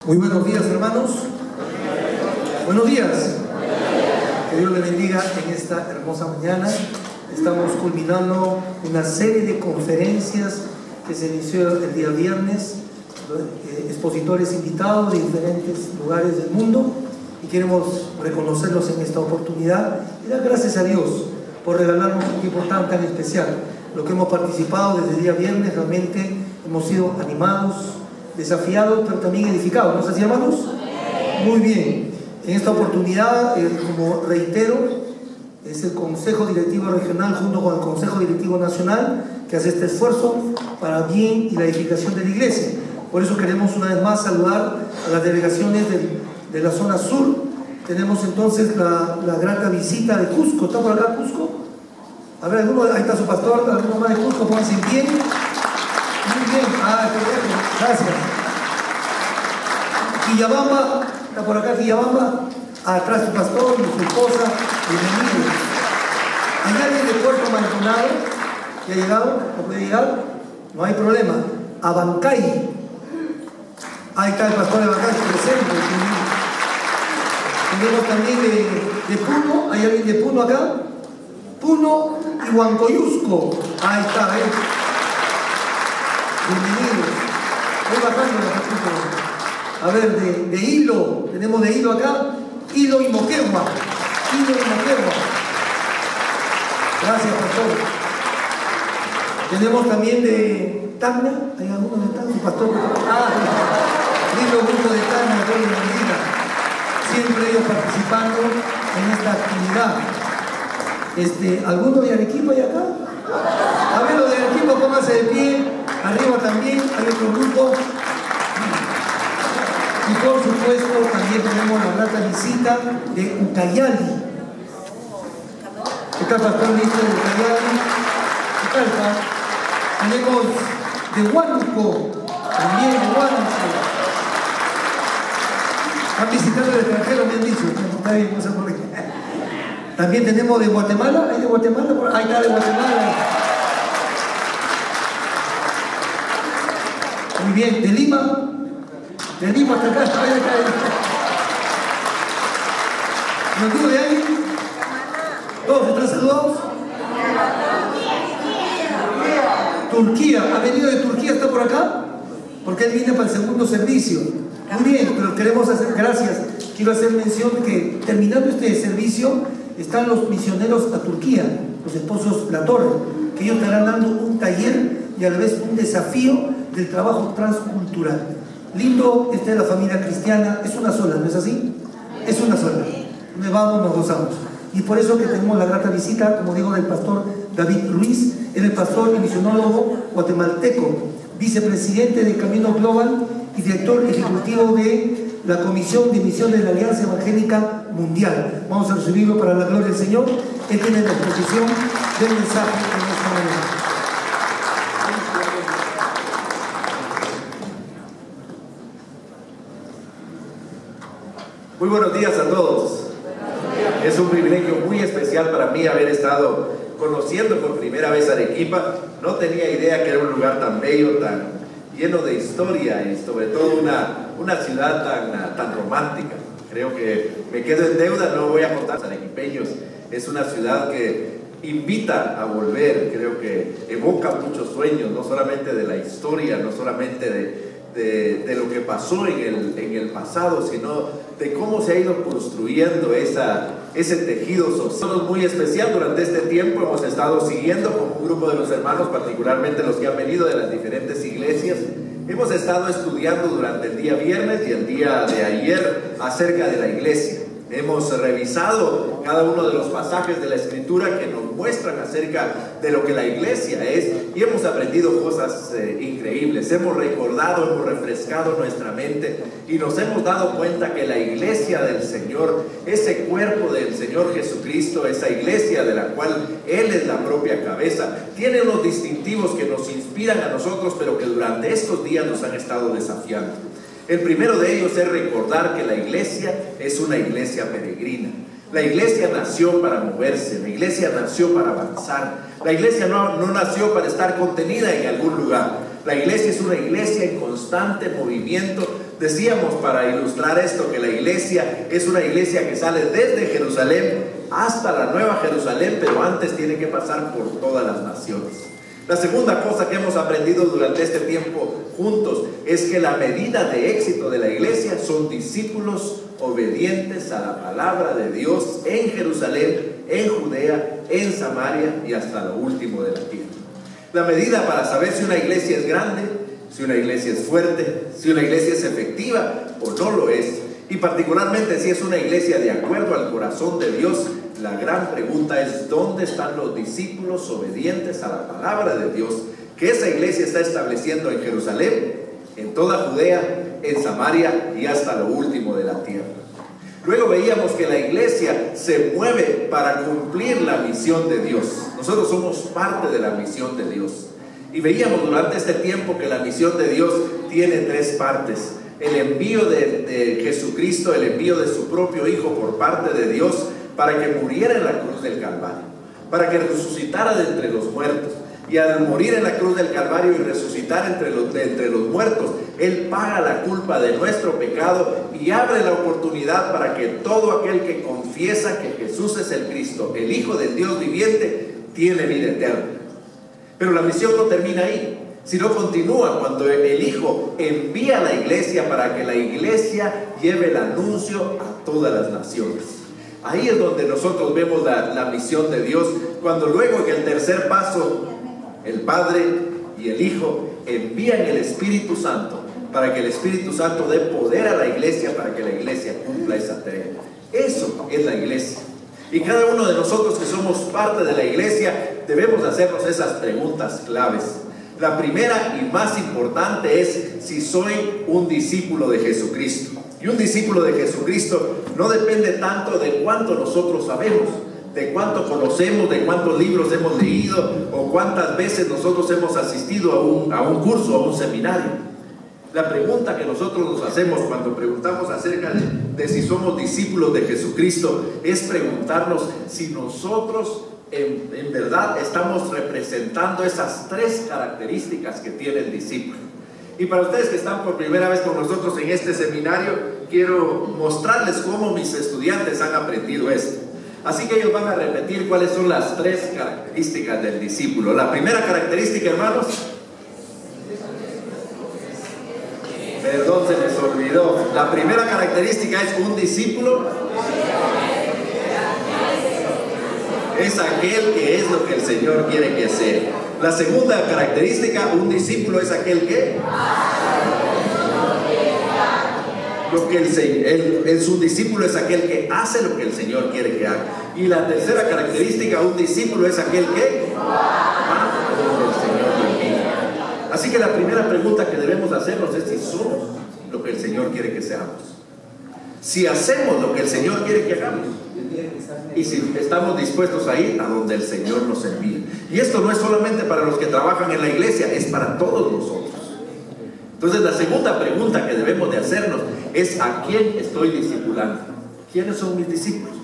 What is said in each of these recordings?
Muy buenos días, hermanos. Buenos días. Que Dios le bendiga en esta hermosa mañana. Estamos culminando una serie de conferencias que se inició el día viernes, expositores invitados de diferentes lugares del mundo, y queremos reconocerlos en esta oportunidad y dar gracias a Dios por regalarnos un tiempo tan especial. Lo que hemos participado desde el día viernes, realmente hemos sido animados, desafiados, pero también edificados. ¿No es así, hermanos? Muy bien. En esta oportunidad, como reitero, es el Consejo Directivo Regional junto con el Consejo Directivo Nacional que hace este esfuerzo para bien y la edificación de la iglesia. Por eso queremos una vez más saludar a las delegaciones de la zona sur. Tenemos entonces la grata visita de Cusco. ¿Está por acá Cusco? A ver, ahí está su pastor, alguno más de Cusco, pónganse en pie. Muy bien, gracias. Quillabamba, está por acá Quillabamba, atrás su pastor y su esposa, bienvenidos. ¿Hay alguien de Puerto Maldonado que ha llegado? ¿No puede llegar? No hay problema. Abancay, ahí está el pastor de Abancay presente. Tenemos también de Puno, ¿hay alguien de Puno acá? Puno y Huancoyusco, ahí está, bienvenidos. Voy bajando los capítulos. A ver, de Hilo, tenemos de Hilo acá, Hilo y Moquegua. Hilo y Moquegua. Gracias, pastor. Tenemos también de Tacna, ¿hay alguno de Tacna? Pastor. Hilo, grupo de Tacna, Dios les bendiga. Siempre ellos participando en esta actividad. ¿Alguno de Arequipa hay acá? A ver, los de Arequipa, pónganse de pie. Arriba también hay otro grupo. Y por supuesto también tenemos la grata visita de Ucayali. ¿Qué tal, pastor ministro de Ucayali? ¿Qué tal, pa? Tenemos de Huánuco, también de Huánuco. Han visitado el extranjero, me han dicho. Está bien, no sé por qué. También tenemos de Guatemala. ¿Hay de Guatemala? Ahí está, de Guatemala. Muy bien, de Lima. De Lima hasta acá, ¿no tuvo de ahí? ¿Todos están saludados? Turquía, ¿ha venido de Turquía? ¿Está por acá? Porque él viene para el segundo servicio. Muy bien, pero queremos hacer, gracias. Quiero hacer mención que terminando este servicio están los misioneros a Turquía, los esposos La Torre, que ellos estarán dando un taller y a la vez un desafío del trabajo transcultural. Lindo, esta es la familia cristiana, es una sola, ¿no es así? Es una sola. Nos vamos, nos gozamos. Y por eso que tenemos la grata visita, como digo, del pastor David Ruiz, es el pastor y misionólogo guatemalteco, vicepresidente de Camino Global y director ejecutivo de la Comisión de Misión de la Alianza Evangélica Mundial. Vamos a recibirlo para la gloria del Señor. Él tiene la exposición del mensaje en esta manera. Muy buenos días a todos. Es un privilegio muy especial para mí haber estado conociendo por primera vez Arequipa. No tenía idea que era un lugar tan bello, tan lleno de historia y sobre todo una ciudad tan romántica. Creo que me quedo en deuda, no voy a contar a los arequipeños. Es una ciudad que invita a volver, creo que evoca muchos sueños, no solamente de la historia, no solamente de lo que pasó en el pasado, sino de cómo se ha ido construyendo ese tejido social. Muy especial durante este tiempo hemos estado siguiendo con un grupo de los hermanos, particularmente los que han venido de las diferentes iglesias. Hemos estado estudiando durante el día viernes y el día de ayer acerca de la iglesia. Hemos revisado cada uno de los pasajes de la Escritura que nos muestran acerca de lo que la iglesia es y hemos aprendido cosas increíbles. Hemos recordado, hemos refrescado nuestra mente y nos hemos dado cuenta que la iglesia del Señor, ese cuerpo del Señor Jesucristo, esa iglesia de la cual Él es la propia cabeza, tiene unos distintivos que nos inspiran a nosotros, pero que durante estos días nos han estado desafiando. El primero de ellos es recordar que la iglesia es una iglesia peregrina. La iglesia nació para moverse, la iglesia nació para avanzar. La iglesia no nació para estar contenida en algún lugar. La iglesia es una iglesia en constante movimiento, Decíamos para ilustrar esto que la iglesia es una iglesia que sale desde Jerusalén hasta la Nueva Jerusalén, pero antes tiene que pasar por todas las naciones. La segunda cosa que hemos aprendido durante este tiempo juntos es que la medida de éxito de la iglesia son discípulos obedientes a la palabra de Dios en Jerusalén, en Judea, en Samaria y hasta lo último de la tierra. La medida para saber si una iglesia es grande, si una iglesia es fuerte, si una iglesia es efectiva o no lo es, y particularmente si es una iglesia de acuerdo al corazón de Dios, la gran pregunta es: ¿dónde están los discípulos obedientes a la palabra de Dios que esa iglesia está estableciendo en Jerusalén, en toda Judea, en Samaria y hasta lo último de la tierra? Luego veíamos que la iglesia se mueve para cumplir la misión de Dios. Nosotros somos parte de la misión de Dios. Y veíamos durante este tiempo que la misión de Dios tiene tres partes: el envío de Jesucristo, el envío de su propio Hijo por parte de Dios para que muriera en la cruz del Calvario, para que resucitara de entre los muertos. Y al morir en la cruz del Calvario y resucitar entre los muertos, Él paga la culpa de nuestro pecado y abre la oportunidad para que todo aquel que confiesa que Jesús es el Cristo, el Hijo del Dios viviente, tiene vida eterna. Pero la misión no termina ahí, sino continúa cuando el Hijo envía a la iglesia para que la iglesia lleve el anuncio a todas las naciones. Ahí es donde nosotros vemos la misión de Dios, cuando luego en el tercer paso el Padre y el Hijo envían el Espíritu Santo para que el Espíritu Santo dé poder a la iglesia para que la iglesia cumpla esa tarea. Eso es la iglesia. Y cada uno de nosotros que somos parte de la iglesia debemos hacernos esas preguntas claves. La primera y más importante es si soy un discípulo de Jesucristo. Y un discípulo de Jesucristo no depende tanto de cuánto nosotros sabemos, de cuánto conocemos, de cuántos libros hemos leído o cuántas veces nosotros hemos asistido a un curso, a un seminario. La pregunta que nosotros nos hacemos cuando preguntamos acerca de si somos discípulos de Jesucristo es preguntarnos si nosotros en verdad estamos representando esas tres características que tiene el discípulo. Y para ustedes que están por primera vez con nosotros en este seminario, quiero mostrarles cómo mis estudiantes han aprendido esto. Así que ellos van a repetir cuáles son las tres características del discípulo. La primera característica, hermanos, perdón, se les olvidó. La primera característica es un discípulo es aquel que es lo que el Señor quiere que sea. La segunda característica, un discípulo es aquel que un discípulo es aquel que hace lo que el Señor quiere que haga. Y la tercera característica, un discípulo es aquel que va donde el Señor lo envía. Así que la primera pregunta que debemos hacernos es si somos lo que el Señor quiere que seamos, si hacemos lo que el Señor quiere que hagamos y si estamos dispuestos a ir a donde el Señor nos envía. Y esto no es solamente para los que trabajan en la iglesia, es para todos nosotros. Entonces la segunda pregunta que debemos de hacernos es: ¿a quién estoy discipulando? ¿Quiénes son mis discípulos?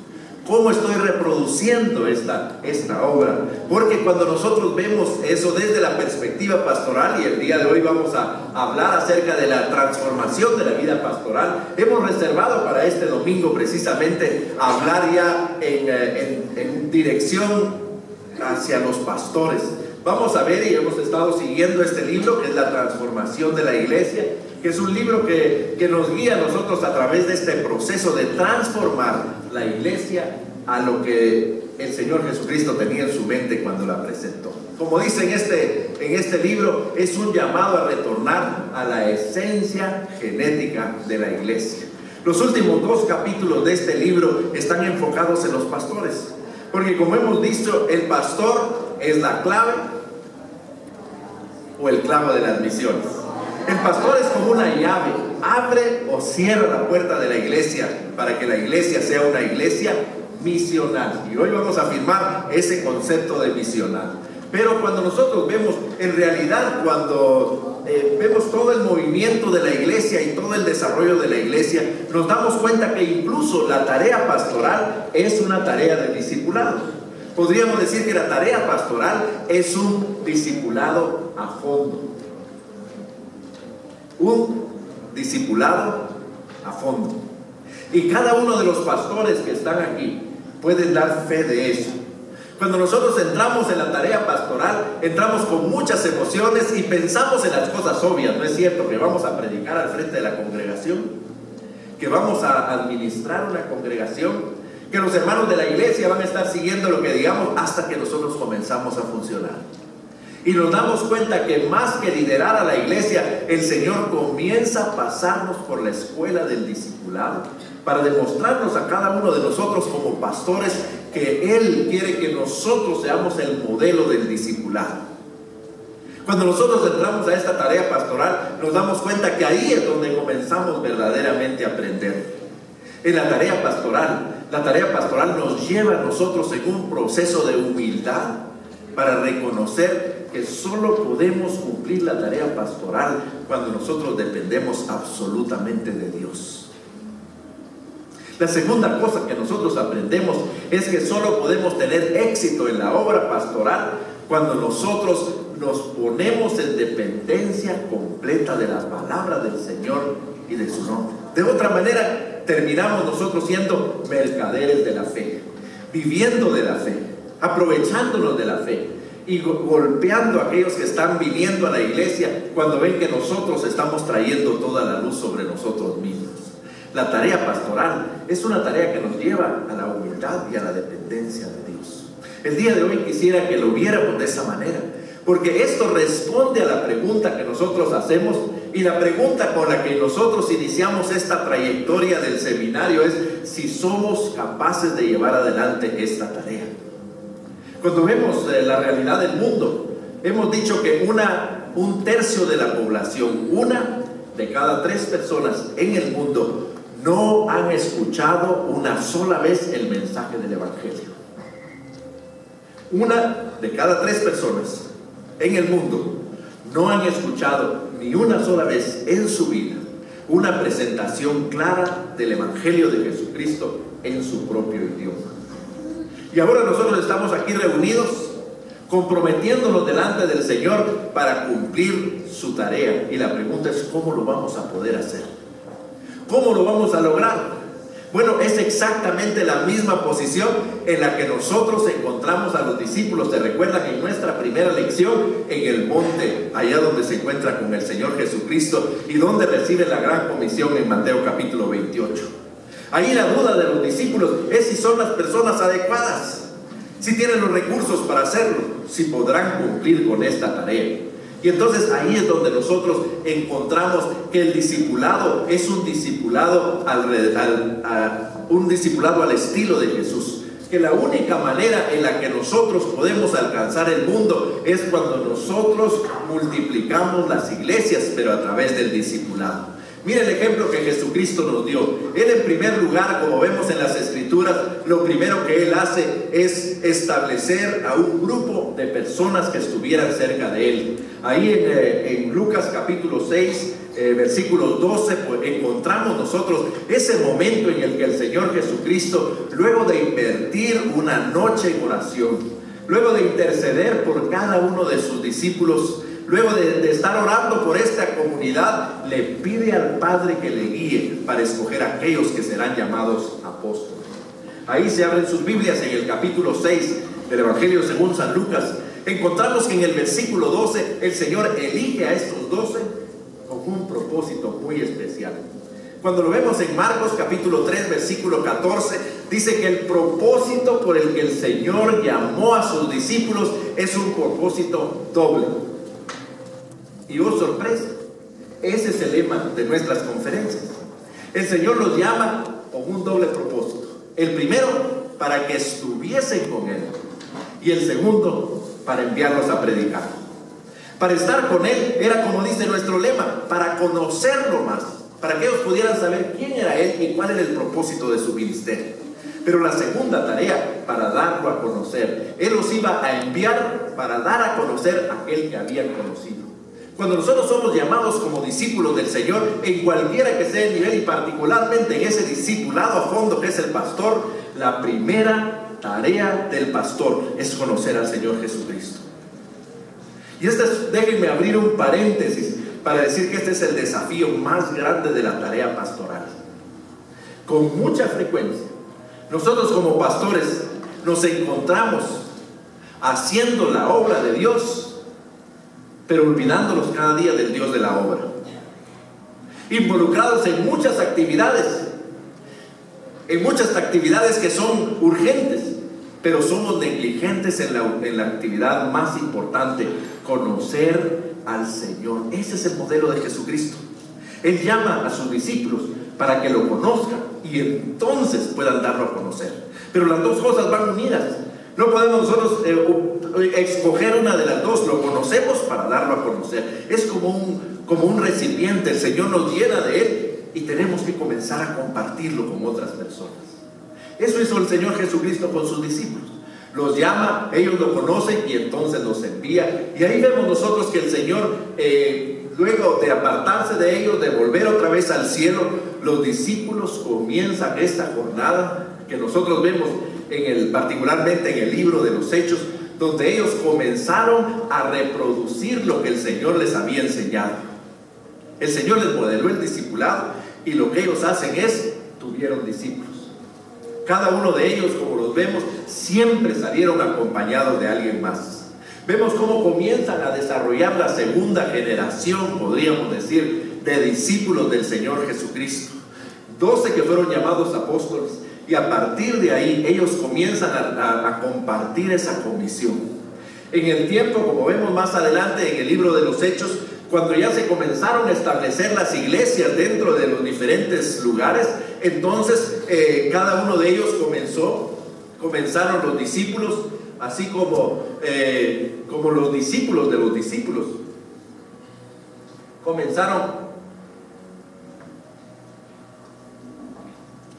¿Cómo estoy reproduciendo esta obra? Porque cuando nosotros vemos eso desde la perspectiva pastoral, y el día de hoy vamos a hablar acerca de la transformación de la vida pastoral, hemos reservado para este domingo precisamente hablar ya en dirección hacia los pastores. Vamos a ver, y hemos estado siguiendo este libro que es La Transformación de la Iglesia, que es un libro que nos guía a nosotros a través de este proceso de transformar la iglesia a lo que el Señor Jesucristo tenía en su mente cuando la presentó. Como dice en este libro, es un llamado a retornar a la esencia genética de la iglesia. Los últimos 2 capítulos de este libro están enfocados en los pastores, porque como hemos dicho, el pastor es la clave o el clavo de las misiones. El pastor es como una llave, abre o cierra la puerta de la iglesia para que la iglesia sea una iglesia misional. Y hoy vamos a afirmar ese concepto de misional. Pero cuando nosotros vemos, en realidad, cuando vemos todo el movimiento de la iglesia y todo el desarrollo de la iglesia, nos damos cuenta que incluso la tarea pastoral es una tarea de discipulado. Podríamos decir que la tarea pastoral es un discipulado a fondo. Un discipulado a fondo. Y cada uno de los pastores que están aquí pueden dar fe de eso. Cuando nosotros entramos en la tarea pastoral, entramos con muchas emociones y pensamos en las cosas obvias. No es cierto que vamos a predicar al frente de la congregación, que vamos a administrar una congregación, que los hermanos de la iglesia van a estar siguiendo lo que digamos hasta que nosotros comenzamos a funcionar. Y nos damos cuenta que más que liderar a la iglesia, el Señor comienza a pasarnos por la escuela del discipulado para demostrarnos a cada uno de nosotros como pastores que Él quiere que nosotros seamos el modelo del discipulado. Cuando nosotros entramos a esta tarea pastoral, nos damos cuenta que ahí es donde comenzamos verdaderamente a aprender. En la tarea pastoral nos lleva a nosotros en un proceso de humildad para reconocer que solo podemos cumplir la tarea pastoral cuando nosotros dependemos absolutamente de Dios. La segunda cosa que nosotros aprendemos es que solo podemos tener éxito en la obra pastoral cuando nosotros nos ponemos en dependencia completa de la palabra del Señor y de su nombre. De otra manera, terminamos nosotros siendo mercaderes de la fe, viviendo de la fe, aprovechándonos de la fe y golpeando a aquellos que están viniendo a la iglesia cuando ven que nosotros estamos trayendo toda la luz sobre nosotros mismos. La tarea pastoral es una tarea que nos lleva a la humildad y a la dependencia de Dios. El día de hoy quisiera que lo viéramos de esa manera, porque esto responde a la pregunta que nosotros hacemos, y la pregunta con la que nosotros iniciamos esta trayectoria del seminario es si somos capaces de llevar adelante esta tarea. Cuando vemos la realidad del mundo, hemos dicho que un tercio de la población, 1 de cada 3 personas en el mundo, no han escuchado una sola vez el mensaje del Evangelio. 1 de cada 3 personas en el mundo no han escuchado ni una sola vez en su vida una presentación clara del Evangelio de Jesucristo en su propio idioma. Y ahora nosotros estamos aquí reunidos, comprometiéndonos delante del Señor para cumplir su tarea. Y la pregunta es, ¿cómo lo vamos a poder hacer? ¿Cómo lo vamos a lograr? Bueno, es exactamente la misma posición en la que nosotros encontramos a los discípulos. ¿Se recuerdan en nuestra primera lección? En el monte, allá donde se encuentra con el Señor Jesucristo y donde recibe la gran comisión en Mateo capítulo 28. Ahí la duda de los discípulos es si son las personas adecuadas, si tienen los recursos para hacerlo, si podrán cumplir con esta tarea. Y entonces ahí es donde nosotros encontramos que el discipulado es un discipulado al estilo de Jesús. Que la única manera en la que nosotros podemos alcanzar el mundo es cuando nosotros multiplicamos las iglesias, pero a través del discipulado. Mira el ejemplo que Jesucristo nos dio. Él, en primer lugar, como vemos en las Escrituras, lo primero que Él hace es establecer a un grupo de personas que estuvieran cerca de Él. Ahí en Lucas capítulo 6, versículos 12, pues encontramos nosotros ese momento en el que el Señor Jesucristo, luego de invertir una noche en oración, luego de interceder por cada uno de sus discípulos, luego de estar orando por esta comunidad, le pide al Padre que le guíe para escoger a aquellos que serán llamados apóstoles. Ahí se abren sus Biblias en el capítulo 6 del Evangelio según San Lucas. Encontramos que en el versículo 12 el Señor elige a estos 12 con un propósito muy especial. Cuando lo vemos en Marcos capítulo 3 versículo 14, dice que el propósito por el que el Señor llamó a sus discípulos es un propósito doble. Y oh sorpresa, ese es el lema de nuestras conferencias. El Señor los llama con un doble propósito. El primero, para que estuviesen con Él. Y el segundo, para enviarlos a predicar. Para estar con Él era, como dice nuestro lema, para conocerlo más, para que ellos pudieran saber quién era Él y cuál era el propósito de su ministerio. Pero la segunda tarea, para darlo a conocer. Él los iba a enviar para dar a conocer a aquel que habían conocido. Cuando nosotros somos llamados como discípulos del Señor, en cualquiera que sea el nivel y particularmente en ese discipulado a fondo que es el pastor, la primera tarea del pastor es conocer al Señor Jesucristo. Y déjenme abrir un paréntesis para decir que este es el desafío más grande de la tarea pastoral. Con mucha frecuencia, nosotros como pastores nos encontramos haciendo la obra de Dios, pero olvidándonos cada día del Dios de la obra. Involucrados en muchas actividades que son urgentes, pero somos negligentes en la actividad más importante: conocer al Señor. Ese es el modelo de Jesucristo. Él llama a sus discípulos para que lo conozcan y entonces puedan darlo a conocer. Pero las dos cosas van unidas. No podemos nosotros escoger una de las dos. Lo conocemos para darlo a conocer. Es como un recipiente. El Señor nos llena de Él y tenemos que comenzar a compartirlo con otras personas. Eso hizo el Señor Jesucristo con sus discípulos. Los llama, ellos lo conocen y entonces los envía. Y ahí vemos nosotros que el Señor, luego de apartarse de ellos, de volver otra vez al cielo, los discípulos comienzan esta jornada que nosotros vemos particularmente en el libro de los Hechos, donde ellos comenzaron a reproducir lo que el Señor les había enseñado. El Señor les modeló el discipulado y lo que ellos hacen es, tuvieron discípulos. Cada uno de ellos, como los vemos, siempre salieron acompañados de alguien más. Vemos cómo comienzan a desarrollar la segunda generación, podríamos decir, de discípulos del Señor Jesucristo. 12 que fueron llamados apóstoles, y a partir de ahí ellos comienzan a compartir esa comisión. En el tiempo, como vemos más adelante en el libro de los Hechos, cuando ya se comenzaron a establecer las iglesias dentro de los diferentes lugares, entonces cada uno de ellos comenzaron los discípulos, así como los discípulos de los discípulos, comenzaron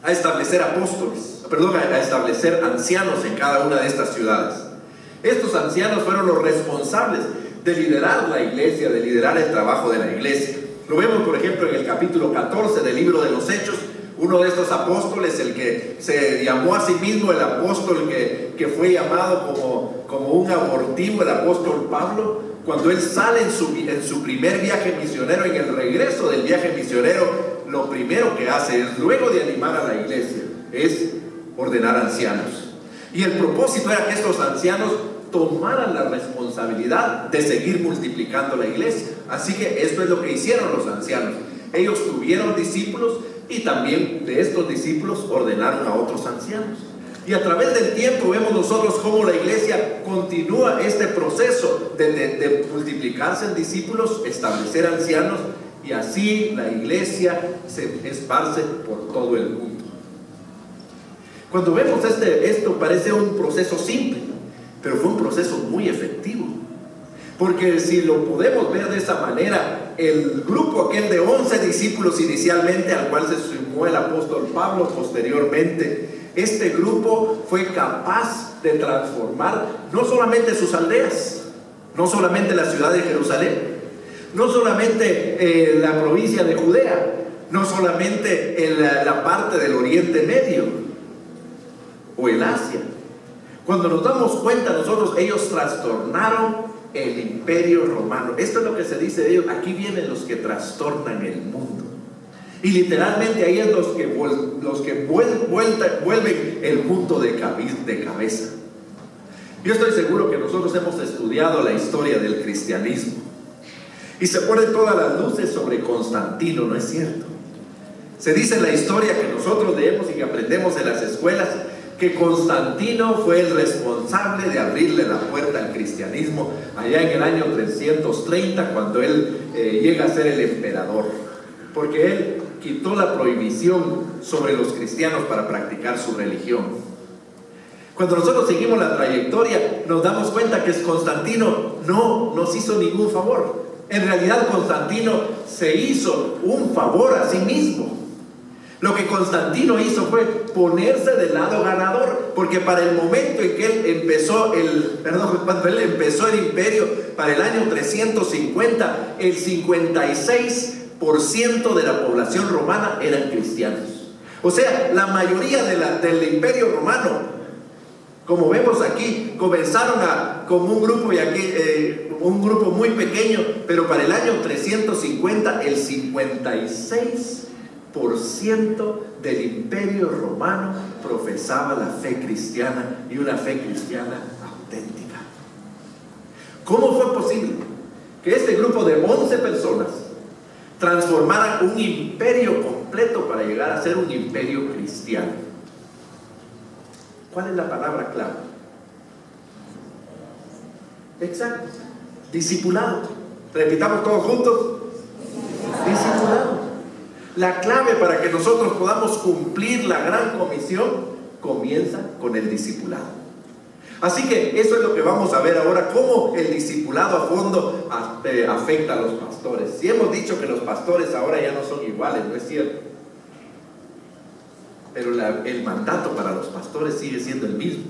a establecer a establecer ancianos en cada una de estas ciudades. Estos ancianos fueron los responsables de liderar la iglesia, de liderar el trabajo de la iglesia. Lo vemos, por ejemplo, en el capítulo 14 del libro de los Hechos. Uno de estos apóstoles, el que se llamó a sí mismo el apóstol que fue llamado como un abortivo, el apóstol Pablo, cuando él sale en su primer viaje misionero, en el regreso del viaje misionero, lo primero que hace es, luego de animar a la iglesia, es ordenar ancianos. Y el propósito era que estos ancianos tomaran la responsabilidad de seguir multiplicando la iglesia. Así que esto es lo que hicieron los ancianos. Ellos tuvieron discípulos y también de estos discípulos ordenaron a otros ancianos. Y a través del tiempo vemos nosotros cómo la iglesia continúa este proceso de multiplicarse en discípulos, establecer ancianos, y así la iglesia se esparce por todo el mundo. Cuando vemos esto parece un proceso simple, pero fue un proceso muy efectivo. Porque si lo podemos ver de esa manera, el grupo aquel de 11 discípulos inicialmente, al cual se sumó el apóstol Pablo posteriormente, este grupo fue capaz de transformar no solamente sus aldeas, no solamente la ciudad de Jerusalén, no solamente la provincia de Judea, no solamente la parte del Oriente Medio o el Asia. Cuando nos damos cuenta nosotros, ellos trastornaron el imperio romano. Esto es lo que se dice de ellos: aquí vienen los que trastornan el mundo. Y literalmente ahí es los que vuelven el punto de cabeza. Yo estoy seguro que nosotros hemos estudiado la historia del cristianismo y se ponen todas las luces sobre Constantino, ¿no es cierto? Se dice en la historia que nosotros leemos y que aprendemos en las escuelas que Constantino fue el responsable de abrirle la puerta al cristianismo allá en el año 330, cuando él llega a ser el emperador, porque él quitó la prohibición sobre los cristianos para practicar su religión. Cuando nosotros seguimos la trayectoria, nos damos cuenta que Constantino no nos hizo ningún favor. En realidad, Constantino se hizo un favor a sí mismo. Lo que Constantino hizo fue ponerse del lado ganador, porque para el momento en que él empezó cuando él empezó el imperio, para el año 350, el 56% de la población romana eran cristianos. O sea, la mayoría del imperio romano Como vemos aquí, comenzaron como un grupo, y aquí un grupo muy pequeño, pero para el año 350 el 56% del Imperio Romano profesaba la fe cristiana, y una fe cristiana auténtica. ¿Cómo fue posible que este grupo de 11 personas transformaran un imperio completo para llegar a ser un imperio cristiano? ¿Cuál es la palabra clave? Exacto, discipulado. Repitamos todos juntos: discipulado. La clave para que nosotros podamos cumplir la gran comisión comienza con el discipulado. Así que eso es lo que vamos a ver ahora, cómo el discipulado a fondo afecta a los pastores. Si hemos dicho que los pastores ahora ya no son iguales, no es cierto, pero el mandato para los pastores sigue siendo el mismo.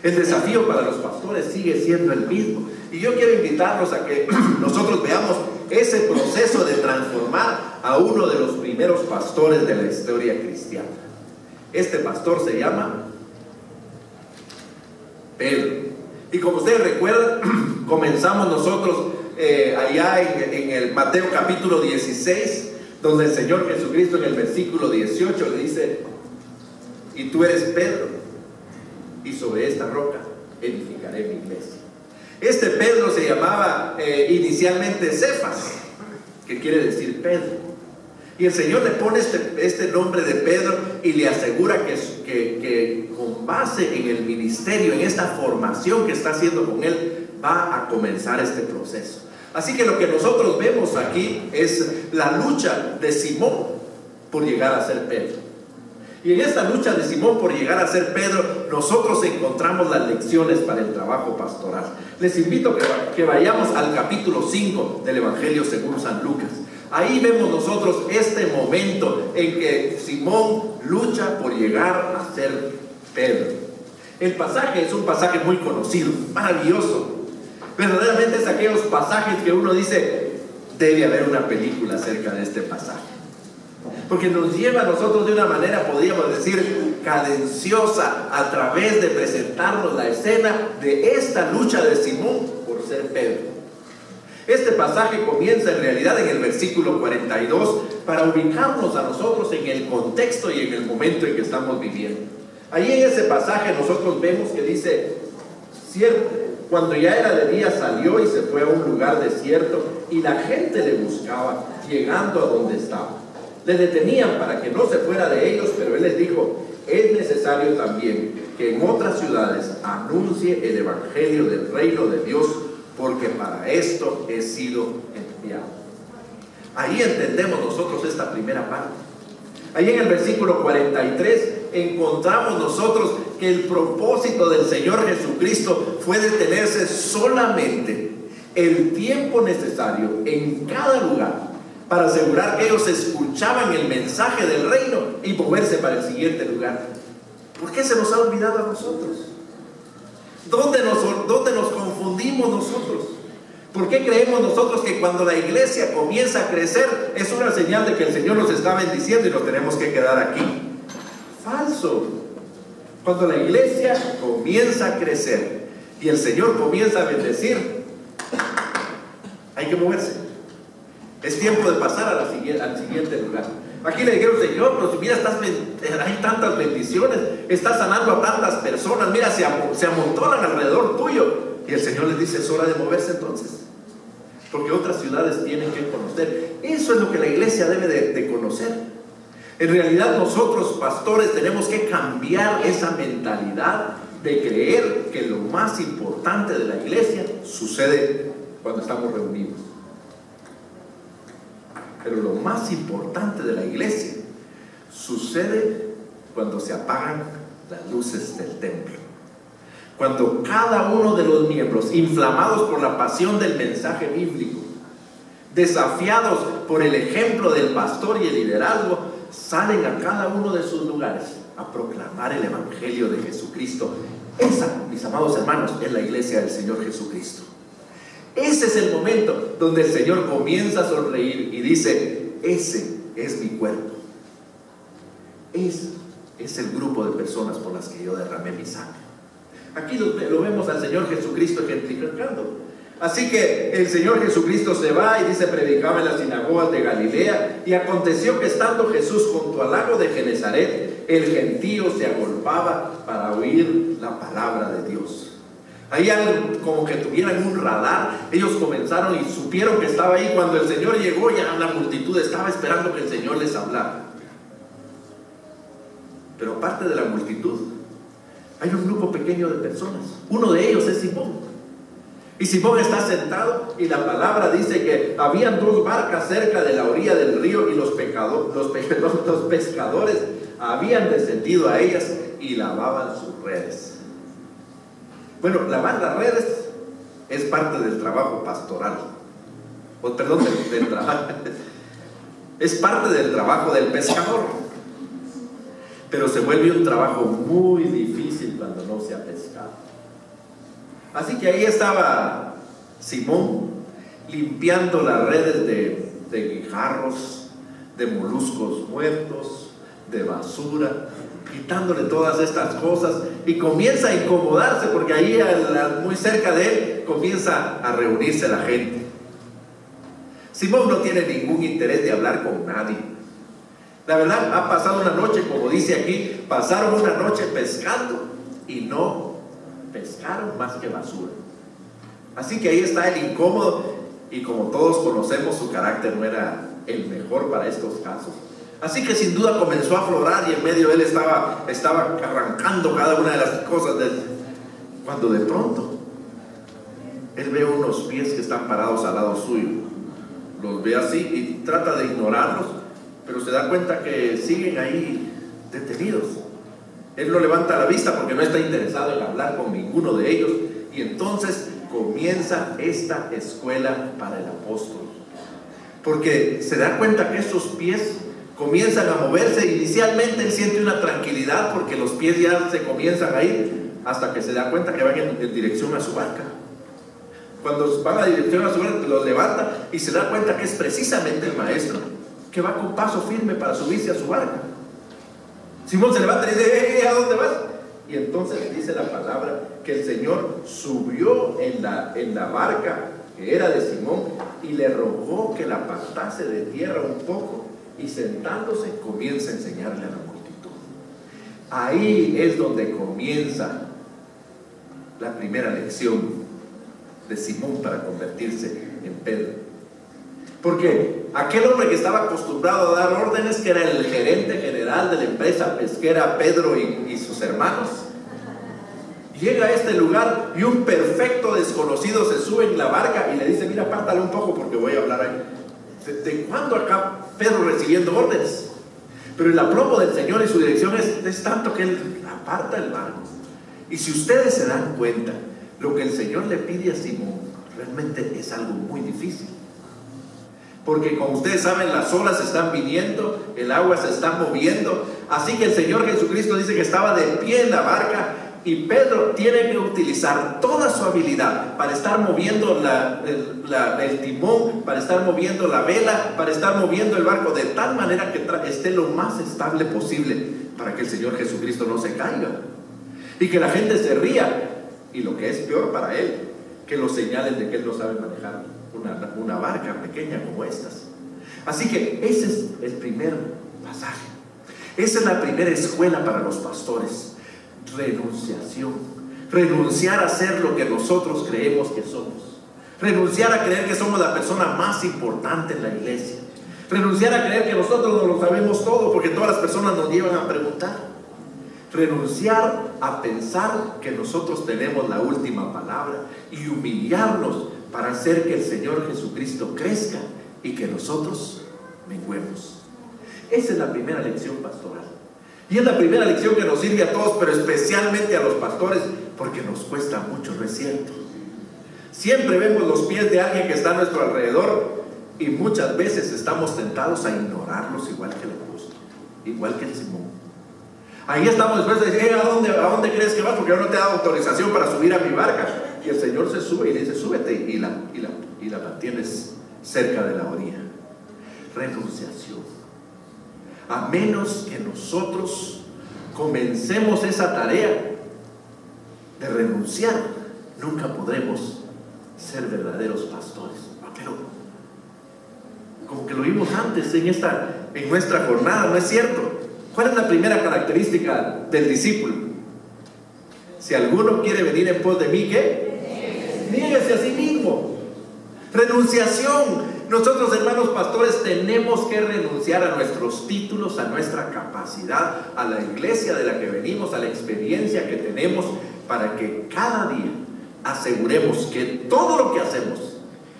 El desafío para los pastores sigue siendo el mismo. Y yo quiero invitarlos a que nosotros veamos ese proceso de transformar a uno de los primeros pastores de la historia cristiana. Este pastor se llama Pedro. Y como ustedes recuerdan, comenzamos nosotros allá en el Mateo capítulo 16, donde el Señor Jesucristo en el versículo 18 le dice: y tú eres Pedro, y sobre esta roca edificaré mi iglesia. Este Pedro se llamaba inicialmente Cefas, que quiere decir Pedro. Y el Señor le pone este nombre de Pedro y le asegura que con base en el ministerio, en esta formación que está haciendo con él, va a comenzar este proceso. Así que lo que nosotros vemos aquí es la lucha de Simón por llegar a ser Pedro. Y en esta lucha de Simón por llegar a ser Pedro, nosotros encontramos las lecciones para el trabajo pastoral. Les invito que vayamos al capítulo 5 del Evangelio según San Lucas. Ahí vemos nosotros este momento en que Simón lucha por llegar a ser Pedro. El pasaje es un pasaje muy conocido, maravilloso. Verdaderamente es aquellos pasajes que uno dice: debe haber una película acerca de este pasaje. Porque nos lleva a nosotros de una manera, podríamos decir, cadenciosa, a través de presentarnos la escena de esta lucha de Simón por ser Pedro. Este pasaje comienza en realidad en el versículo 42 para ubicarnos a nosotros en el contexto y en el momento en que estamos viviendo. Allí en ese pasaje nosotros vemos que dice: cuando ya era de día salió y se fue a un lugar desierto, y la gente le buscaba, llegando a donde estaba. Le detenían para que no se fuera de ellos, pero él les dijo: es necesario también que en otras ciudades anuncie el evangelio del reino de Dios, porque para esto he sido enviado. Ahí entendemos nosotros esta primera parte. Ahí en el versículo 43 encontramos nosotros que el propósito del Señor Jesucristo fue detenerse solamente el tiempo necesario en cada lugar para asegurar que ellos escuchaban el mensaje del reino y moverse para el siguiente lugar. ¿Por qué se nos ha olvidado a nosotros? ¿Dónde nos confundimos nosotros? ¿Por qué creemos nosotros que cuando la iglesia comienza a crecer es una señal de que el Señor nos está bendiciendo y nos tenemos que quedar aquí? Falso. Cuando la iglesia comienza a crecer y el Señor comienza a bendecir, hay que moverse. Es tiempo de pasar al siguiente lugar. Aquí le dijeron: Señor, pero mira, hay tantas bendiciones, estás sanando a tantas personas, mira, se amontonan alrededor tuyo. Y el Señor les dice: es hora de moverse entonces, porque otras ciudades tienen que conocer. Eso es lo que la iglesia debe de conocer. En realidad nosotros, pastores, tenemos que cambiar esa mentalidad de creer que lo más importante de la iglesia sucede cuando estamos reunidos. Pero lo más importante de la iglesia sucede cuando se apagan las luces del templo. Cuando cada uno de los miembros, inflamados por la pasión del mensaje bíblico, desafiados por el ejemplo del pastor y el liderazgo, salen a cada uno de sus lugares a proclamar el evangelio de Jesucristo. Esa, mis amados hermanos, es la iglesia del Señor Jesucristo. Ese es el momento donde el Señor comienza a sonreír y dice: ese es mi cuerpo. Ese es el grupo de personas por las que yo derramé mi sangre. Aquí lo vemos al Señor Jesucristo ejemplificando. Así que el Señor Jesucristo se va y dice, predicaba en las sinagogas de Galilea, y aconteció que estando Jesús junto al lago de Genezaret, el gentío se agolpaba para oír la palabra de Dios. Ahí como que tuvieran un radar, ellos comenzaron y supieron que estaba ahí. Cuando el Señor llegó, ya la multitud estaba esperando que el Señor les hablara. Pero aparte de la multitud, hay un grupo pequeño de personas. Uno de ellos es Simón. Y Simón está sentado, y la palabra dice que habían 2 barcas cerca de la orilla del río, y los pescadores habían descendido a ellas y lavaban sus redes. Bueno, lavar las redes es parte del trabajo pastoral. Del trabajo. Es parte del trabajo del pescador. Pero se vuelve un trabajo muy difícil cuando no se ha pescado. Así que ahí estaba Simón limpiando las redes de guijarros, de moluscos muertos, de basura, quitándole todas estas cosas, y comienza a incomodarse porque ahí muy cerca de él comienza a reunirse la gente. Simón no tiene ningún interés de hablar con nadie. La verdad, ha pasado una noche, como dice aquí, pasaron una noche pescando y no pescaron más que basura. Así que ahí está el incómodo, y como todos conocemos, su carácter no era el mejor para estos casos. Así que sin duda comenzó a aflorar, y en medio de él estaba arrancando cada una de las cosas cuando de pronto él ve unos pies que están parados al lado suyo. Los ve así y trata de ignorarlos, pero se da cuenta que siguen ahí detenidos. Él no levanta la vista porque no está interesado en hablar con ninguno de ellos, y entonces comienza esta escuela para el apóstol, porque se da cuenta que esos pies comienzan a moverse. Inicialmente él siente una tranquilidad porque los pies ya se comienzan a ir, hasta que se da cuenta que van en dirección a su barca. Cuando van a dirección a su barca, los levanta y se da cuenta que es precisamente el maestro, que va con paso firme para subirse a su barca. Simón se levanta y dice, ¿a dónde vas? Y entonces dice la palabra que el Señor subió en la barca que era de Simón, y le rogó que la apartase de tierra un poco, y sentándose comienza a enseñarle a la multitud. Ahí es donde comienza la primera lección de Simón para convertirse en Pedro. Porque aquel hombre que estaba acostumbrado a dar órdenes, que era el gerente general de la empresa pesquera, Pedro y sus hermanos, llega a este lugar, y un perfecto desconocido se sube en la barca y le dice, mira, apártale un poco porque voy a hablar ahí. ¿De cuándo acá Pedro recibiendo órdenes? Pero el aplomo del Señor y su dirección es tanto que él aparta el barco. Y si ustedes se dan cuenta, lo que el Señor le pide a Simón realmente es algo muy difícil. Porque como ustedes saben, las olas están viniendo, el agua se está moviendo. Así que el Señor Jesucristo dice que estaba de pie en la barca, y Pedro tiene que utilizar toda su habilidad para estar moviendo el timón, para estar moviendo la vela, para estar moviendo el barco de tal manera que esté lo más estable posible, para que el Señor Jesucristo no se caiga y que la gente se ría, y lo que es peor para él, que lo señalen de que él no sabe manejar una barca pequeña como estas. Así que ese es el primer pasaje. Esa es la primera escuela para los pastores. Renunciación. Renunciar a ser lo que nosotros creemos que somos. Renunciar a creer que somos la persona más importante en la iglesia. Renunciar a creer que nosotros no lo sabemos todo, porque todas las personas nos llevan a preguntar. Renunciar a pensar que nosotros tenemos la última palabra, y humillarnos para hacer que el Señor Jesucristo crezca y que nosotros menguemos. Esa es la primera lección pastoral. Y es la primera lección que nos sirve a todos, pero especialmente a los pastores, porque nos cuesta mucho, ¿no es cierto? Siempre vemos los pies de alguien que está a nuestro alrededor, y muchas veces estamos tentados a ignorarlos, igual que el apóstol, igual que el Simón. Ahí estamos después de decir, ¿a dónde crees que vas? Porque yo no te he dado autorización para subir a mi barca. Y el Señor se sube y le dice, súbete, y la mantienes cerca de la orilla. Renunciación. A menos que nosotros comencemos esa tarea, de renunciar, nunca podremos ser verdaderos pastores. Pero como que lo vimos antes en nuestra jornada, ¿no es cierto? ¿Cuál es la primera característica del discípulo? Si alguno quiere venir en pos de mí, ¿qué? Niéguese a sí mismo. Renunciación. Nosotros, hermanos pastores, tenemos que renunciar a nuestros títulos, a nuestra capacidad, a la iglesia de la que venimos, a la experiencia que tenemos, para que cada día aseguremos que todo lo que hacemos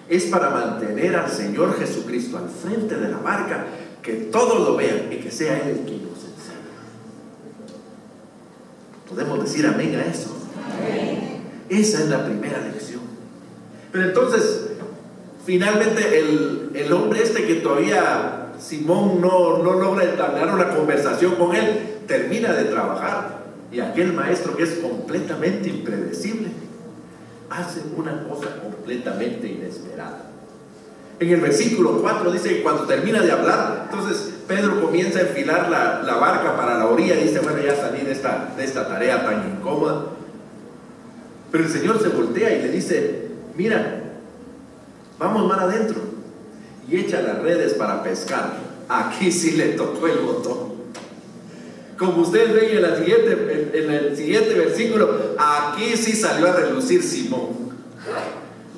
es para mantener al Señor Jesucristo al frente de la barca, que todos lo vean y que sea Él el que nos enseñe. ¿Podemos decir amén a eso? Amén. Esa es la primera lección. Pero entonces, finalmente el hombre que todavía Simón no logra entablar una conversación con él, termina de trabajar, y aquel maestro, que es completamente impredecible, hace una cosa completamente inesperada. En el versículo 4 dice que cuando termina de hablar, entonces Pedro comienza a enfilar la barca para la orilla y dice: bueno, ya salí de esta tarea tan incómoda. Pero el Señor se voltea y le dice: mira, vamos mar adentro y echa las redes para pescar. Aquí sí le tocó el botón. Como ustedes ven en el siguiente versículo, aquí sí salió a relucir Simón,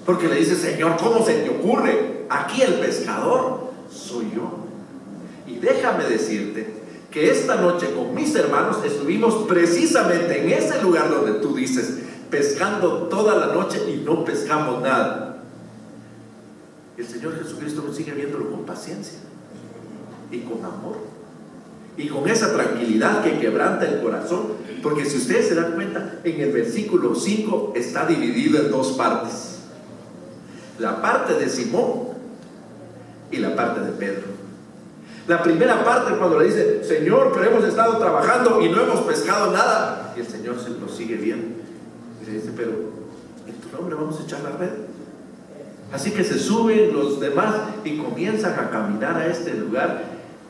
porque le dice: Señor, ¿cómo se te ocurre? Aquí el pescador soy yo. Y déjame decirte que esta noche con mis hermanos estuvimos precisamente en ese lugar donde tú dices, pescando toda la noche y no pescamos nada. El Señor Jesucristo nos sigue viéndolo con paciencia y con amor y con esa tranquilidad que quebranta el corazón, porque si ustedes se dan cuenta, en el versículo 5 está dividido en dos partes: la parte de Simón y la parte de Pedro. La primera parte, cuando le dice: Señor, pero hemos estado trabajando y no hemos pescado nada, y el Señor se lo sigue viendo y le dice: pero en tu nombre vamos a echar la red. Así que se suben los demás y comienzan a caminar a este lugar,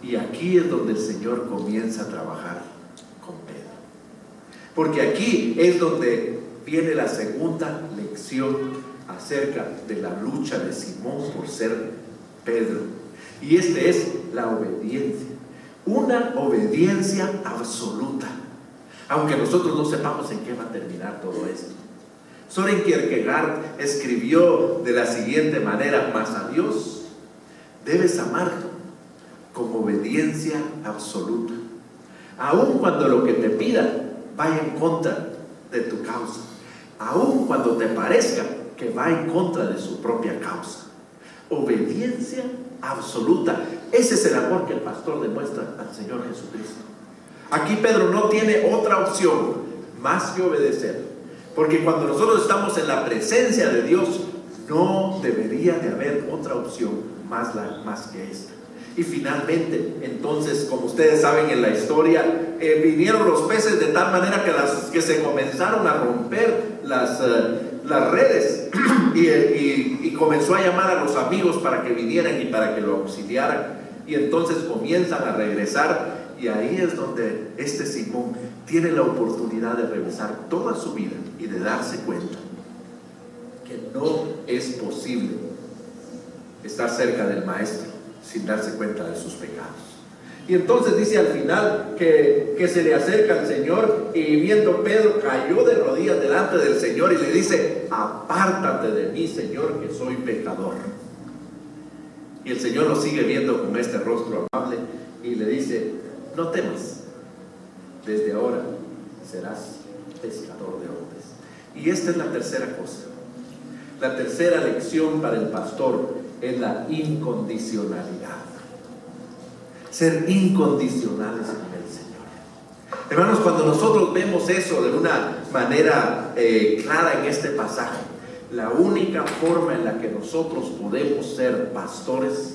y aquí es donde el Señor comienza a trabajar con Pedro, porque aquí es donde viene la segunda lección acerca de la lucha de Simón por ser Pedro, y es la obediencia, una obediencia absoluta, aunque nosotros no sepamos en qué va a terminar todo esto. Søren Kierkegaard escribió de la siguiente manera: mas a Dios debes amarlo con obediencia absoluta, aun cuando lo que te pida vaya en contra de tu causa, aun cuando te parezca que va en contra de su propia causa. Obediencia absoluta. Ese es el amor que el pastor demuestra al Señor Jesucristo. Aquí Pedro no tiene otra opción más que obedecer, porque cuando nosotros estamos en la presencia de Dios, no debería de haber otra opción más que esta. Y finalmente, entonces, como ustedes saben en la historia, vinieron los peces de tal manera que se comenzaron a romper las redes y comenzó a llamar a los amigos para que vinieran y para que lo auxiliaran, y entonces comienzan a regresar, y ahí es donde Simón tiene la oportunidad de revisar toda su vida y de darse cuenta que no es posible estar cerca del Maestro sin darse cuenta de sus pecados. Y entonces dice al final que se le acerca al Señor, y viendo Pedro, cayó de rodillas delante del Señor y le dice: apártate de mí, Señor, que soy pecador. Y el Señor lo sigue viendo con este rostro amable y le dice: no temas, desde ahora serás pescador de hombres. Y esta es la tercera cosa. La tercera lección para el pastor es la incondicionalidad. Ser incondicionales en el Señor. Hermanos, cuando nosotros vemos eso de una manera clara en este pasaje, la única forma en la que nosotros podemos ser pastores,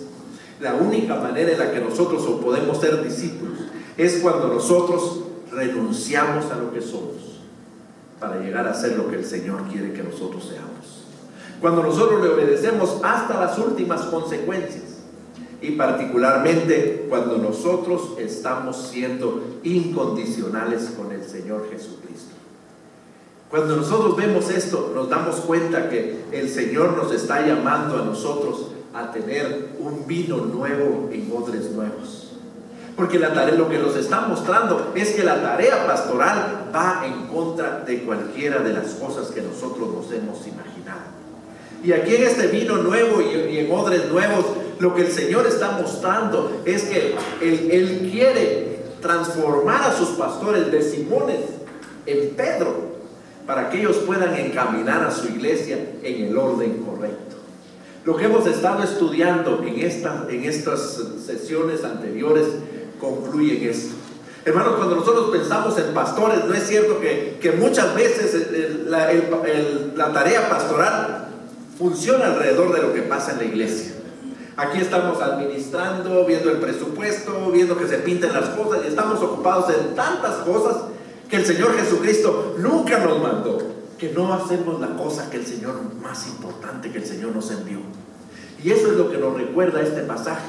la única manera en la que nosotros podemos ser discípulos, es cuando nosotros renunciamos a lo que somos para llegar a ser lo que el Señor quiere que nosotros seamos. Cuando nosotros le obedecemos hasta las últimas consecuencias, y particularmente cuando nosotros estamos siendo incondicionales con el Señor Jesucristo. Cuando nosotros vemos esto, nos damos cuenta que el Señor nos está llamando a nosotros a tener un vino nuevo en odres nuevos. Porque la tarea, lo que nos está mostrando es que la tarea pastoral va en contra de cualquiera de las cosas que nosotros nos hemos imaginado. Y aquí en este vino nuevo y en odres nuevos, lo que el Señor está mostrando es que Él quiere transformar a sus pastores de Simones en Pedro, para que ellos puedan encaminar a su iglesia en el orden correcto. Lo que hemos estado estudiando en estas sesiones anteriores concluye en esto. Hermanos, cuando nosotros pensamos en pastores, no es cierto que muchas veces la tarea pastoral funciona alrededor de lo que pasa en la iglesia. Aquí estamos administrando, viendo el presupuesto, viendo que se pinten las cosas, y estamos ocupados en tantas cosas que el Señor Jesucristo nunca nos mandó, que no hacemos la cosa que el Señor, más importante que el Señor nos envió. Y eso es lo que nos recuerda este pasaje.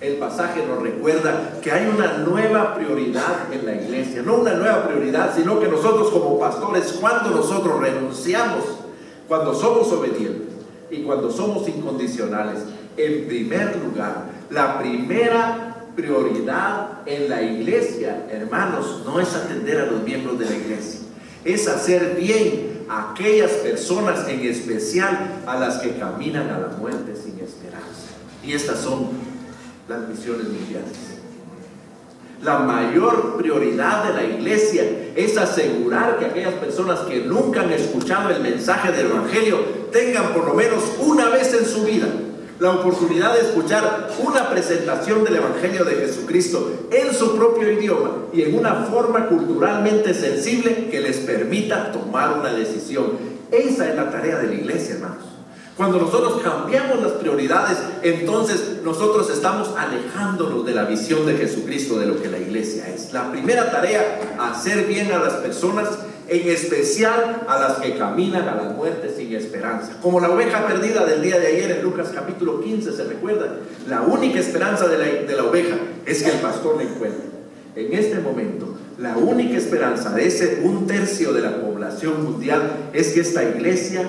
El pasaje nos recuerda que hay una nueva prioridad en la iglesia, no una nueva prioridad, sino que nosotros como pastores, cuando nosotros renunciamos, cuando somos obedientes y cuando somos incondicionales, en primer lugar, la primera prioridad en la iglesia, hermanos, no es atender a los miembros de la iglesia, es hacer bien a aquellas personas, en especial a las que caminan a la muerte sin esperanza. Y estas son las misiones mundiales. La mayor prioridad de la iglesia es asegurar que aquellas personas que nunca han escuchado el mensaje del Evangelio tengan por lo menos una vez en su vida la oportunidad de escuchar una presentación del Evangelio de Jesucristo en su propio idioma y en una forma culturalmente sensible que les permita tomar una decisión. Esa es la tarea de la iglesia, hermanos. Cuando nosotros cambiamos las prioridades, entonces nosotros estamos alejándonos de la visión de Jesucristo, de lo que la iglesia es. La primera tarea, hacer bien a las personas, en especial a las que caminan a la muerte sin esperanza. Como la oveja perdida del día de ayer en Lucas capítulo 15, ¿se recuerda? La única esperanza de la oveja es que el pastor la encuentre. En este momento, la única esperanza de ese 1/3 de la población mundial es que esta iglesia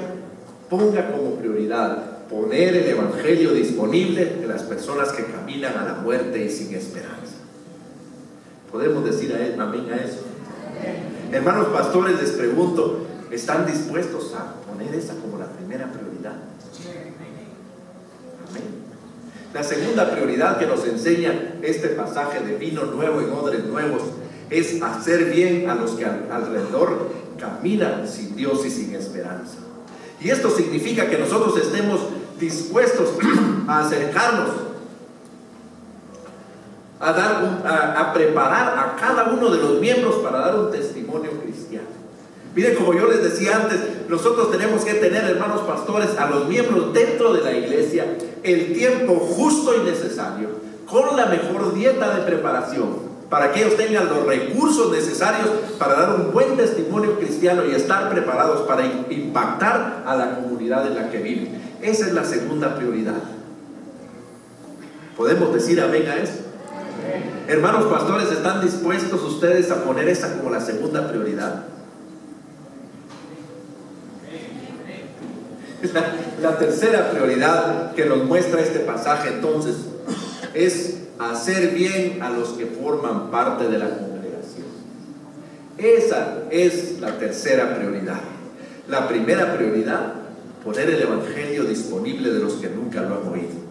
ponga como prioridad poner el Evangelio disponible de las personas que caminan a la muerte y sin esperanza. ¿Podemos decir amén a eso? Hermanos pastores, les pregunto, ¿están dispuestos a poner esa como la primera prioridad? Amén. La segunda prioridad que nos enseña este pasaje de vino nuevo en odres nuevos es hacer bien a los que alrededor caminan sin Dios y sin esperanza. Y esto significa que nosotros estemos dispuestos a acercarnos, a preparar a cada uno de los miembros para dar un testimonio cristiano. Miren, como yo les decía antes, nosotros tenemos que tener, hermanos pastores, a los miembros dentro de la iglesia el tiempo justo y necesario, con la mejor dieta de preparación, para que ellos tengan los recursos necesarios para dar un buen testimonio cristiano y estar preparados para impactar a la comunidad en la que viven. Esa es la segunda prioridad. ¿Podemos decir amén a eso? Amén. Hermanos pastores, ¿están dispuestos ustedes a poner esa como la segunda prioridad? La tercera prioridad que nos muestra este pasaje entonces es hacer bien a los que forman parte de la congregación. Esa es la tercera prioridad. La primera prioridad, poner el Evangelio disponible de los que nunca lo han oído.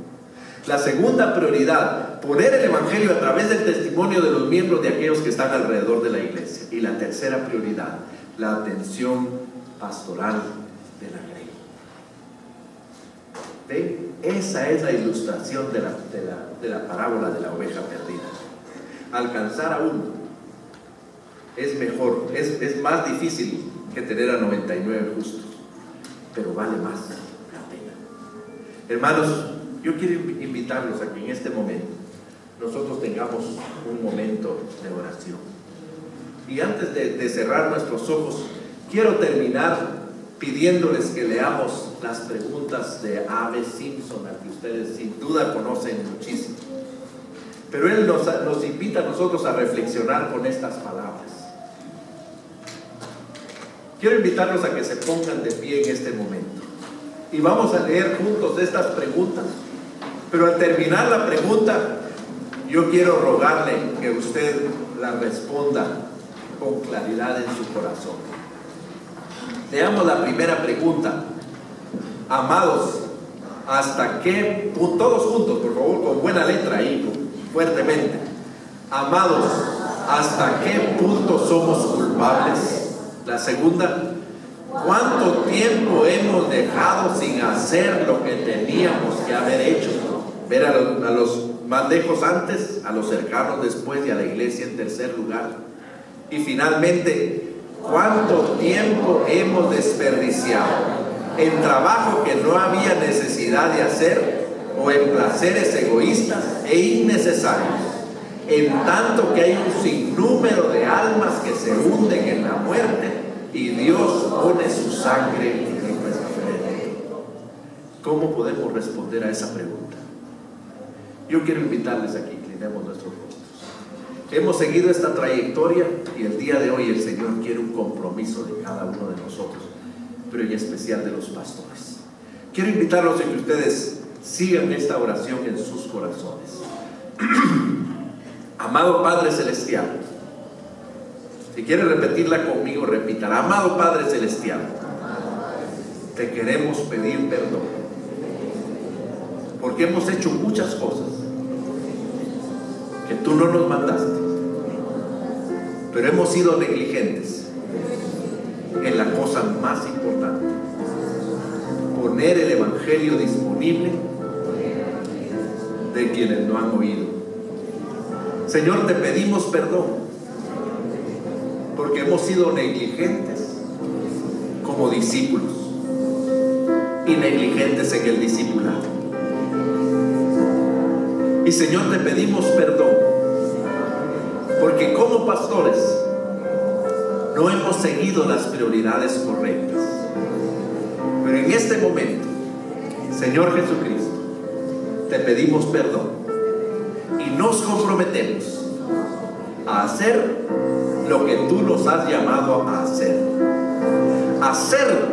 La segunda prioridad, poner el Evangelio a través del testimonio de los miembros de aquellos que están alrededor de la iglesia. Y la tercera prioridad, la atención pastoral de la grey. ¿Ven? Esa es la ilustración de la parábola de la oveja perdida. Alcanzar a uno es mejor, es más difícil que tener a 99 justos, pero vale más la pena. Hermanos, yo quiero invitarlos a que en este momento nosotros tengamos un momento de oración. Y antes de cerrar nuestros ojos, quiero terminar pidiéndoles que leamos las preguntas de A.B. Simpson, a que ustedes sin duda conocen muchísimo. Pero él nos invita a nosotros a reflexionar con estas palabras. Quiero invitarlos a que se pongan de pie en este momento. Y vamos a leer juntos estas preguntas. Pero al terminar la pregunta, yo quiero rogarle que usted la responda con claridad en su corazón. Leamos la primera pregunta. Amados, ¿hasta qué punto? Todos juntos, por favor, con buena letra ahí, fuertemente. Amados, ¿hasta qué punto somos culpables? La segunda, ¿cuánto tiempo hemos dejado sin hacer lo que teníamos que haber hecho? Ver a los más lejos antes, a los cercanos después y a la iglesia en tercer lugar. Y finalmente, ¿cuánto tiempo hemos desperdiciado en trabajo que no había necesidad de hacer o en placeres egoístas e innecesarios? En tanto que hay un sinnúmero de almas que se hunden en la muerte y Dios pone su sangre en nuestra frente. ¿Cómo podemos responder a esa pregunta? Yo quiero invitarles a que inclinemos nuestros rostros. Hemos seguido esta trayectoria y el día de hoy el Señor quiere un compromiso de cada uno de nosotros, pero en especial de los pastores. Quiero invitarlos a que ustedes sigan esta oración en sus corazones. Amado Padre Celestial, si quiere repetirla conmigo, repítala. Amado Padre Celestial, te queremos pedir perdón porque hemos hecho muchas cosas que tú no nos mandaste, pero hemos sido negligentes en la cosa más importante: poner el Evangelio disponible de quienes no han oído. Señor, te pedimos perdón porque hemos sido negligentes como discípulos y negligentes en el discipulado. Y Señor, te pedimos perdón porque como pastores no hemos seguido las prioridades correctas. Pero en este momento, Señor Jesucristo, te pedimos perdón y nos comprometemos a hacer lo que tú nos has llamado a hacer. Hacer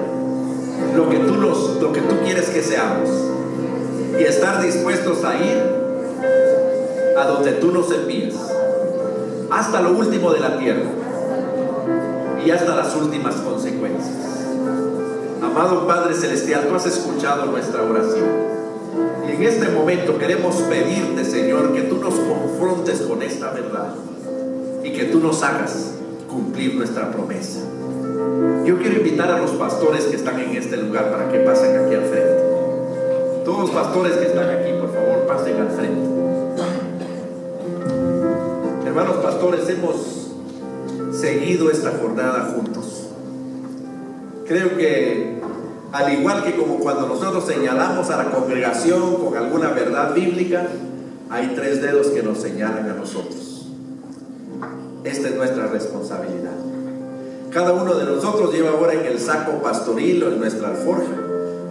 lo que tú quieres que seamos y estar dispuestos a ir a donde tú nos envías, hasta lo último de la tierra y hasta las últimas consecuencias. Amado Padre Celestial, tú has escuchado nuestra oración y en este momento queremos pedirte, Señor, que tú nos confrontes con esta verdad y que tú nos hagas cumplir nuestra promesa. Yo quiero invitar a los pastores que están en este lugar para que pasen aquí al frente. Todos los pastores que están aquí, por favor, pasen al frente. Hermanos pastores, hemos seguido esta jornada juntos. Creo que al igual que como cuando nosotros señalamos a la congregación con alguna verdad bíblica, hay 3 dedos que nos señalan a nosotros. Esta es nuestra responsabilidad. Cada uno de nosotros lleva ahora en el saco pastoril o en nuestra alforja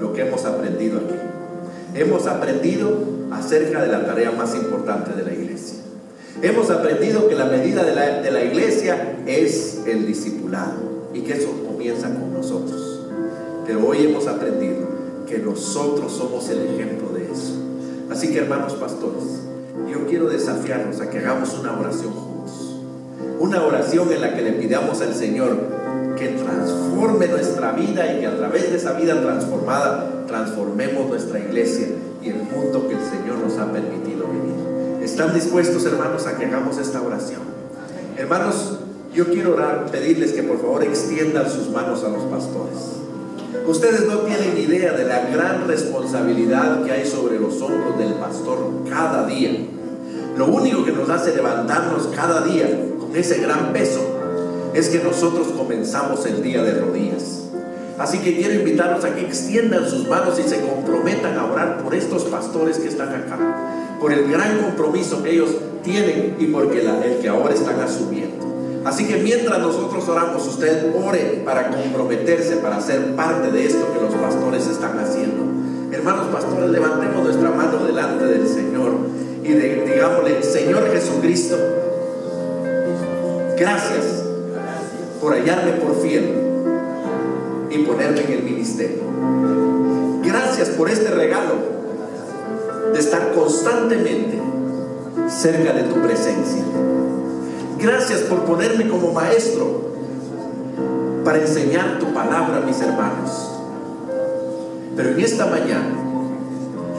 lo que hemos aprendido aquí. Hemos aprendido acerca de la tarea más importante de la iglesia. Hemos aprendido que la medida de la iglesia es el discipulado y que eso comienza con nosotros. Pero hoy hemos aprendido que nosotros somos el ejemplo de eso. Así que, hermanos pastores, yo quiero desafiarnos a que hagamos una oración juntos. Una oración en la que le pidamos al Señor que transforme nuestra vida y que a través de esa vida transformada transformemos nuestra iglesia y el mundo que el Señor nos ha permitido vivir. ¿Están dispuestos, hermanos, a que hagamos esta oración? Hermanos, yo quiero pedirles que por favor extiendan sus manos a los pastores. Ustedes no tienen idea de la gran responsabilidad que hay sobre los hombros del pastor cada día. Lo único que nos hace levantarnos cada día con ese gran peso es que nosotros comenzamos el día de rodillas. Así que quiero invitarlos a que extiendan sus manos y se comprometan a orar por estos pastores que están acá, por el gran compromiso que ellos tienen y porque el que ahora están asumiendo. Así que mientras nosotros oramos, usted ore para comprometerse, para ser parte de esto que los pastores están haciendo. Hermanos pastores, levantemos nuestra mano delante del Señor y digámosle: Señor Jesucristo, gracias por hallarme por fiel ponerme en el ministerio. Gracias por este regalo de estar constantemente cerca de tu presencia. Gracias por ponerme como maestro para enseñar tu palabra a mis hermanos. Pero en esta mañana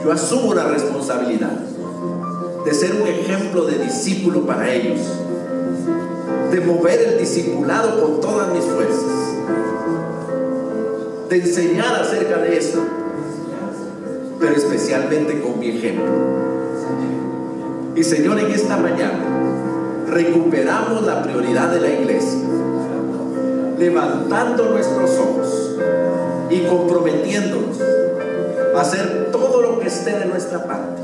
yo asumo la responsabilidad de ser un ejemplo de discípulo para ellos, de mover el discipulado con todas mis fuerzas, de enseñar acerca de esto, pero especialmente con mi ejemplo. Y Señor, en esta mañana recuperamos la prioridad de la iglesia, levantando nuestros ojos y comprometiéndonos a hacer todo lo que esté de nuestra parte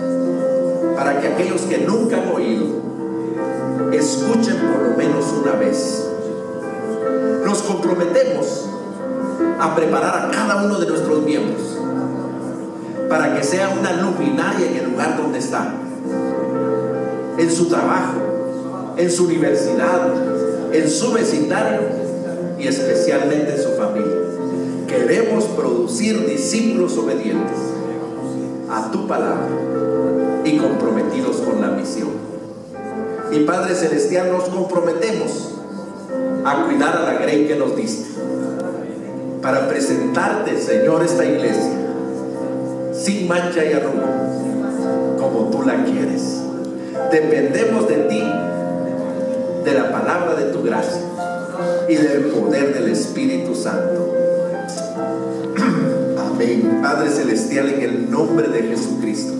para que aquellos que nunca han oído escuchen por lo menos una vez. Nos comprometemos a preparar a cada uno de nuestros miembros para que sea una luminaria en el lugar donde está, en su trabajo, en su universidad, en su vecindario y especialmente en su familia. Queremos producir discípulos obedientes a tu palabra y comprometidos con la misión. Y Padre Celestial, nos comprometemos a cuidar a la grey que nos diste, para presentarte, Señor, esta iglesia sin mancha y arruga, como tú la quieres. Dependemos de ti, de la palabra de tu gracia y del poder del Espíritu Santo. Amén. Padre Celestial, en el nombre de Jesucristo,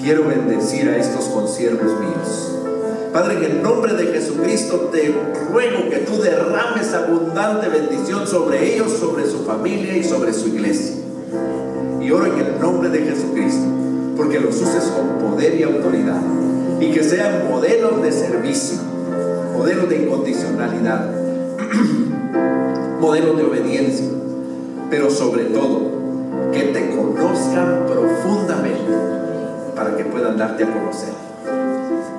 quiero bendecir a estos consiervos míos. Padre, en el nombre de Jesucristo te ruego que tú derrames abundante bendición sobre ellos, sobre su familia y sobre su iglesia. Y oro en el nombre de Jesucristo, porque los uses con poder y autoridad, y que sean modelos de servicio, modelos de incondicionalidad, modelos de obediencia, pero sobre todo que te conozcan profundamente para que puedan darte a conocer.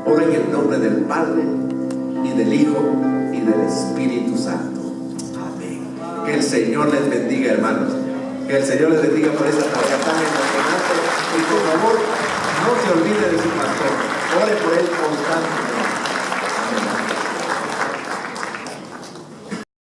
Oro en el nombre del Padre y del Hijo y del Espíritu Santo. Amén. Que el Señor les bendiga, hermanos. Que el Señor les bendiga por esta tarea tan emocionante. Y por favor, no se olvide de su pastor. Ore por él constantemente. Amén.